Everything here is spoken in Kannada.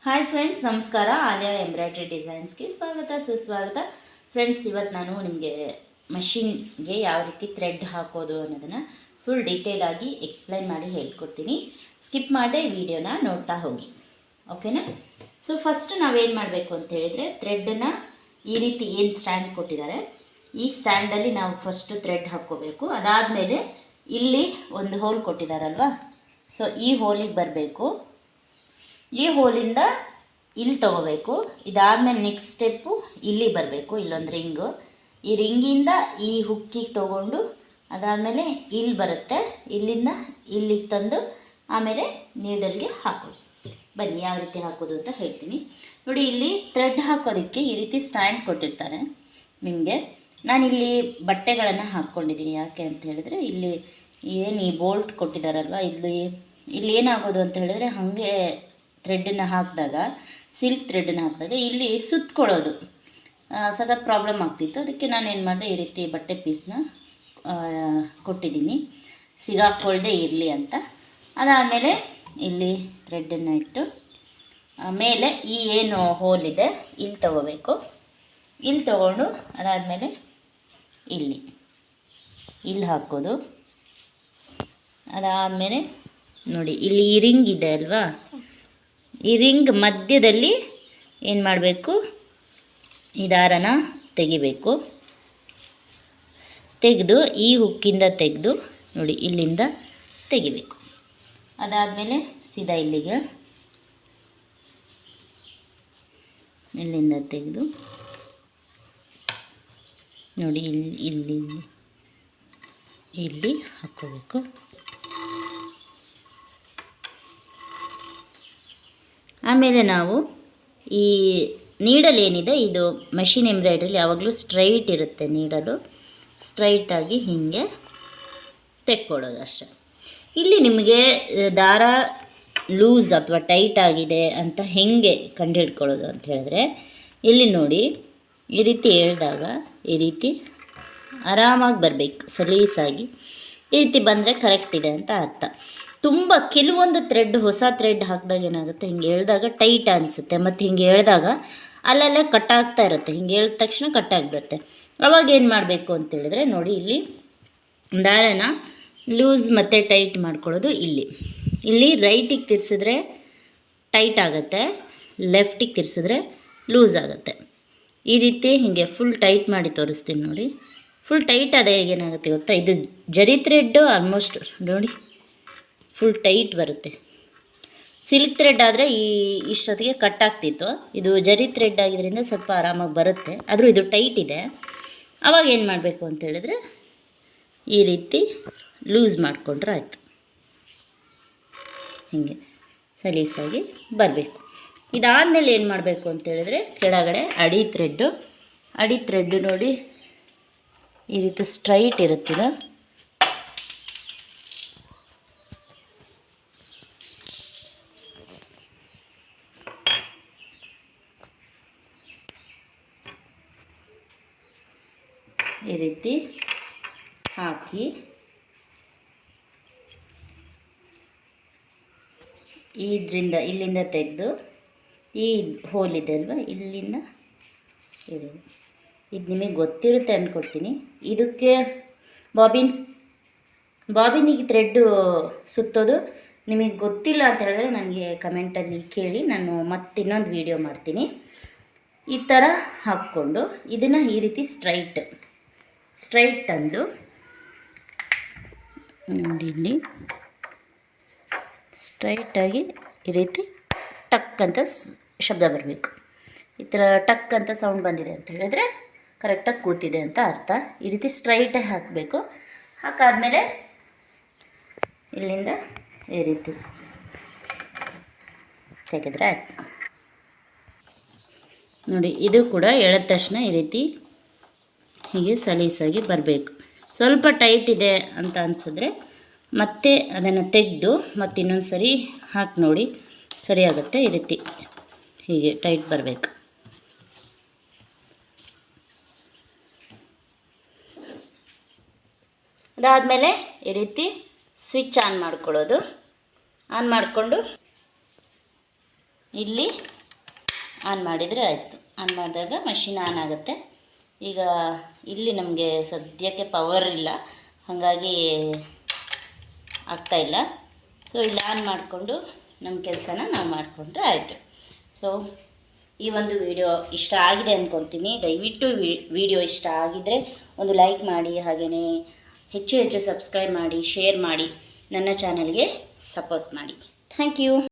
ಹಾಯ್ ಫ್ರೆಂಡ್ಸ್, ನಮಸ್ಕಾರ. ಆಲಿಯಾ ಎಂಬ್ರಾಯ್ಡ್ರಿ ಡಿಸೈನ್ಸ್ಗೆ ಸ್ವಾಗತ ಸುಸ್ವಾಗತ. ಫ್ರೆಂಡ್ಸ್, ಇವತ್ತು ನಾನು ನಿಮಗೆ ಮಷಿನ್ಗೆ ಯಾವ ರೀತಿ ಥ್ರೆಡ್ ಹಾಕೋದು ಅನ್ನೋದನ್ನು ಫುಲ್ ಡೀಟೇಲಾಗಿ ಎಕ್ಸ್ಪ್ಲೈನ್ ಮಾಡಿ ಹೇಳ್ಕೊಡ್ತೀನಿ. ಸ್ಕಿಪ್ ಮಾಡದೆ ವಿಡಿಯೋನ ನೋಡ್ತಾ ಹೋಗಿ, ಓಕೆನಾ? ಸೊ ಫಸ್ಟ್ ನಾವೇನು ಮಾಡಬೇಕು ಅಂತ ಹೇಳಿದರೆ, ಥ್ರೆಡ್ಡನ್ನು ಈ ರೀತಿ ಏನು ಸ್ಟ್ಯಾಂಡ್ ಕೊಟ್ಟಿದ್ದಾರೆ, ಈ ಸ್ಟ್ಯಾಂಡಲ್ಲಿ ನಾವು ಫಸ್ಟು ಥ್ರೆಡ್ ಹಾಕ್ಕೋಬೇಕು. ಅದಾದಮೇಲೆ ಇಲ್ಲಿ ಒಂದು ಹೋಲ್ ಕೊಟ್ಟಿದ್ದಾರಲ್ವ, ಸೊ ಈ ಹೋಲಿಗೆ ಬರಬೇಕು. ಈ ಹೋಲಿಂದ ಇಲ್ಲಿ ತೊಗೋಬೇಕು. ಇದಾದಮೇಲೆ ನೆಕ್ಸ್ಟ್ ಸ್ಟೆಪ್ಪು ಇಲ್ಲಿ ಬರಬೇಕು, ಇಲ್ಲೊಂದು ರಿಂಗು. ಈ ರಿಂಗಿಂದ ಈ ಹುಕ್ಕಿಗೆ ತೊಗೊಂಡು ಅದಾದಮೇಲೆ ಇಲ್ಲಿ ಬರುತ್ತೆ, ಇಲ್ಲಿಂದ ಇಲ್ಲಿಗೆ ತಂದು ಆಮೇಲೆ ನೀಡಲ್ಗೆ ಹಾಕೋದು. ಬನ್ನಿ ಯಾವ ರೀತಿ ಹಾಕೋದು ಅಂತ ಹೇಳ್ತೀನಿ. ನೋಡಿ, ಇಲ್ಲಿ ಥ್ರೆಡ್ ಹಾಕೋದಕ್ಕೆ ಈ ರೀತಿ ಸ್ಟ್ಯಾಂಡ್ ಕೊಟ್ಟಿರ್ತಾರೆ ನಿಮಗೆ. ನಾನಿಲ್ಲಿ ಬಟ್ಟೆಗಳನ್ನು ಹಾಕ್ಕೊಂಡಿದ್ದೀನಿ. ಯಾಕೆ ಅಂತ ಹೇಳಿದ್ರೆ, ಇಲ್ಲಿ ಏನು ಈ ಬೋಲ್ಟ್ ಕೊಟ್ಟಿದ್ದಾರಲ್ವ, ಇಲ್ಲಿ ಏನಾಗೋದು ಅಂತ ಹೇಳಿದ್ರೆ, ಹಾಗೆ ಥ್ರೆಡ್ಡನ್ನು ಹಾಕಿದಾಗ, ಸಿಲ್ಕ್ ಥ್ರೆಡ್ಡನ್ನು ಹಾಕಿದಾಗ ಇಲ್ಲಿ ಸುತ್ತಕೊಳ್ಳೋದು ಸಖತ್ ಪ್ರಾಬ್ಲಮ್ ಆಗ್ತಿತ್ತು. ಅದಕ್ಕೆ ನಾನೇನು ಮಾಡಿದೆ, ಈ ರೀತಿ ಬಟ್ಟೆ ಪೀಸ್ನ ಕೊಟ್ಟಿದ್ದೀನಿ ಸಿಗಾಕ್ಕೊಳ್ಳದೆ ಇರಲಿ ಅಂತ. ಅದಾದಮೇಲೆ ಇಲ್ಲಿ ಥ್ರೆಡ್ಡನ್ನು ಇಟ್ಟು ಮೇಲೆ ಈ ಏನು ಹೋಲ್ ಇದೆ ಇಲ್ಲಿ ತೊಗೋಬೇಕು. ಇಲ್ಲಿ ತೊಗೊಂಡು ಅದಾದಮೇಲೆ ಇಲ್ಲಿ ಹಾಕೋದು. ಅದಾದಮೇಲೆ ನೋಡಿ, ಇಲ್ಲಿ ಈ ರಿಂಗ್ ಇದೆ ಅಲ್ವಾ, ಈ ರಿಂಗ್ ಮಧ್ಯದಲ್ಲಿ ಏನು ಮಾಡಬೇಕು, ಈ ದಾರನ ತೆಗಿಬೇಕು. ತೆಗೆದು ಈ ಹುಕ್ಕಿಂದ ತೆಗೆದು ನೋಡಿ ಇಲ್ಲಿಂದ ತೆಗಿಬೇಕು. ಅದಾದಮೇಲೆ ಸೀದಾ ಇಲ್ಲಿಗೆ ಇಲ್ಲಿಂದ ತೆಗೆದು ನೋಡಿ ಇಲ್ಲಿ ಹಾಕ್ಕೋಬೇಕು. ಆಮೇಲೆ ನಾವು ಈ ನೀಡಲ್ ಏನಿದೆ, ಇದು ಮಷಿನ್ ಎಂಬ್ರಾಯ್ಡ್ರಿಲಿ ಯಾವಾಗಲೂ ಸ್ಟ್ರೈಟ್ ಇರುತ್ತೆ. ನೀಡಲು ಸ್ಟ್ರೈಟಾಗಿ ಹೀಗೆ ತೆಕ್ಕೊಡೋದು ಅಷ್ಟೆ. ಇಲ್ಲಿ ನಿಮಗೆ ದಾರ ಲೂಸ್ ಅಥವಾ ಟೈಟ್ ಆಗಿದೆ ಅಂತ ಹೇಗೆ ಕಂಡುಹಿಡ್ಕೊಳ್ಳೋದು ಅಂತ ಹೇಳಿದ್ರೆ, ಇಲ್ಲಿ ನೋಡಿ ಈ ರೀತಿ ಎಳೆದಾಗ ಈ ರೀತಿ ಆರಾಮಾಗಿ ಬರಬೇಕು, ಸಲೀಸಾಗಿ. ಈ ರೀತಿ ಬಂದರೆ ಕರೆಕ್ಟ್ ಇದೆ ಅಂತ ಅರ್ಥ. ತುಂಬ ಕೆಲವೊಂದು ಥ್ರೆಡ್, ಹೊಸ ಥ್ರೆಡ್ ಹಾಕಿದಾಗ ಏನಾಗುತ್ತೆ, ಹಿಂಗೆ ಎಳೆದಾಗ ಟೈಟ್ ಅನಿಸುತ್ತೆ, ಮತ್ತು ಹಿಂಗೆ ಎಳೆದಾಗ ಅಲ್ಲಲ್ಲೇ ಕಟ್ಟಾಗ್ತಾ ಇರುತ್ತೆ. ಹಿಂಗೆ ಎಳೆದ ತಕ್ಷಣ ಕಟ್ಟಾಗಿಬಿಡುತ್ತೆ. ಅವಾಗ ಏನು ಮಾಡಬೇಕು ಅಂತೇಳಿದ್ರೆ, ನೋಡಿ ಇಲ್ಲಿ ದಾರನ ಲೂಸ್ ಮತ್ತು ಟೈಟ್ ಮಾಡ್ಕೊಳ್ಳೋದು. ಇಲ್ಲಿ ರೈಟಿಗೆ ತಿರ್ಸಿದ್ರೆ ಟೈಟ್ ಆಗುತ್ತೆ, ಲೆಫ್ಟಿಗೆ ತಿರ್ಸಿದ್ರೆ ಲೂಸ್ ಆಗುತ್ತೆ. ಈ ರೀತಿ ಹೀಗೆ ಫುಲ್ ಟೈಟ್ ಮಾಡಿ ತೋರಿಸ್ತೀನಿ ನೋಡಿ. ಫುಲ್ ಟೈಟ್ ಆದ ಏನಾಗುತ್ತೆ ಗೊತ್ತಾ, ಇದು ಜರಿ ಥ್ರೆಡ್ಡು ಆಲ್ಮೋಸ್ಟ್ ನೋಡಿ ಫುಲ್ ಟೈಟ್ ಬರುತ್ತೆ. ಸಿಲ್ಕ್ ಥ್ರೆಡ್ ಆದರೆ ಇಷ್ಟೊತ್ತಿಗೆ ಕಟ್ಟಾಗ್ತಿತ್ತು. ಇದು ಜರಿ ಥ್ರೆಡ್ ಆಗಿದ್ದರಿಂದ ಸ್ವಲ್ಪ ಆರಾಮಾಗಿ ಬರುತ್ತೆ, ಆದರೂ ಇದು ಟೈಟ್ ಇದೆ. ಆವಾಗ ಏನು ಮಾಡಬೇಕು ಅಂತ ಹೇಳಿದ್ರೆ, ಈ ರೀತಿ ಲೂಸ್ ಮಾಡಿಕೊಂಡ್ರೆ ಆಯಿತು. ಹೀಗೆ ಸಲೀಸಾಗಿ ಬರಬೇಕು. ಇದಾದಮೇಲೆ ಏನು ಮಾಡಬೇಕು ಅಂತೇಳಿದ್ರೆ, ಕೆಳಗಡೆ ಅಡಿ ಥ್ರೆಡ್ಡು ನೋಡಿ ಈ ರೀತಿ ಸ್ಟ್ರೈಟ್ ಇರುತ್ತಿದೆ. ಈ ರೀತಿ ಹಾಕಿ ಇಲ್ಲಿಂದ ತೆಗೆದು ಈ ಹೋಲ್ ಇದೆ ಅಲ್ವ, ಇಲ್ಲಿಂದ ಇಡೋದು. ಇದು ನಿಮಗೆ ಗೊತ್ತಿರುತ್ತೆ ಅಂದ್ಕೊಡ್ತೀನಿ. ಇದಕ್ಕೆ ಬಾಬಿನಿಗೆ ಥ್ರೆಡ್ಡು ಸುತ್ತೋದು ನಿಮಗೆ ಗೊತ್ತಿಲ್ಲ ಅಂತ ಹೇಳಿದ್ರೆ ನನಗೆ ಕಮೆಂಟಲ್ಲಿ ಕೇಳಿ, ನಾನು ಮತ್ತೆ ಇನ್ನೊಂದು ವಿಡಿಯೋ ಮಾಡ್ತೀನಿ. ಈ ಥರ ಹಾಕ್ಕೊಂಡು ಇದನ್ನು ಈ ರೀತಿ ಸ್ಟ್ರೈಟ್ ತಂದು ನೋಡಿ, ಇಲ್ಲಿ ಸ್ಟ್ರೈಟಾಗಿ ಈ ರೀತಿ ಟಕ್ ಅಂತ ಶಬ್ದ ಬರಬೇಕು. ಈ ಥರ ಟಕ್ ಅಂತ ಸೌಂಡ್ ಬಂದಿದೆ ಅಂತ ಹೇಳಿದ್ರೆ ಕರೆಕ್ಟಾಗಿ ಕೂತಿದೆ ಅಂತ ಅರ್ಥ. ಈ ರೀತಿ ಸ್ಟ್ರೈಟಾಗಿ ಹಾಕಬೇಕು. ಹಾಕಾದ್ಮೇಲೆ ಇಲ್ಲಿಂದ ಈ ರೀತಿ ತೆಗೆದ್ರೆ ಆಯ್ತು. ನೋಡಿ, ಇದು ಕೂಡ ಎಳೆದ ತಕ್ಷಣ ಈ ರೀತಿ ಹೀಗೆ ಸಲೀಸಾಗಿ ಬರಬೇಕು. ಸ್ವಲ್ಪ ಟೈಟ್ ಇದೆ ಅಂತ ಅನಿಸಿದ್ರೆ ಮತ್ತೆ ಅದನ್ನು ತೆಗೆದು ಮತ್ತೆ ಇನ್ನೊಂದು ಸರಿ ಹಾಕಿ ನೋಡಿ, ಸರಿಯಾಗುತ್ತೆ. ಈ ರೀತಿ ಹೀಗೆ ಟೈಟ್ ಬರಬೇಕು. ಅದಾದಮೇಲೆ ಈ ರೀತಿ ಸ್ವಿಚ್ ಆನ್ ಮಾಡ್ಕೊಳ್ಳೋದು. ಆನ್ ಮಾಡಿಕೊಂಡು ಇಲ್ಲಿ ಆನ್ ಮಾಡಿದರೆ ಆಯಿತು. ಆನ್ ಮಾಡಿದಾಗ ಮಷಿನ್ ಆನ್ ಆಗುತ್ತೆ. ಈಗ ಇಲ್ಲಿ ನಮಗೆ ಸದ್ಯಕ್ಕೆ ಪವರ್ ಇಲ್ಲ, ಹಾಗಾಗಿ ಆಗ್ತಾಯಿಲ್ಲ. ಸೊ ಇಲ್ಲಿ ಆನ್ ಮಾಡಿಕೊಂಡು ನಮ್ಮ ಕೆಲಸನ ನಾವು ಮಾಡಿಕೊಂಡ್ರೆ ಆಯಿತು. ಸೊ ಈ ಒಂದು ವಿಡಿಯೋ ಇಷ್ಟ ಆಗಿದೆ ಅಂದ್ಕೊಳ್ತೀನಿ. ದಯವಿಟ್ಟು ವಿಡಿಯೋ ಇಷ್ಟ ಆಗಿದ್ದರೆ ಒಂದು ಲೈಕ್ ಮಾಡಿ, ಹಾಗೆಯೇ ಹೆಚ್ಚು ಹೆಚ್ಚು ಸಬ್ಸ್ಕ್ರೈಬ್ ಮಾಡಿ, ಶೇರ್ ಮಾಡಿ, ನನ್ನ ಚಾನಲ್ಗೆ ಸಪೋರ್ಟ್ ಮಾಡಿ. Thank you.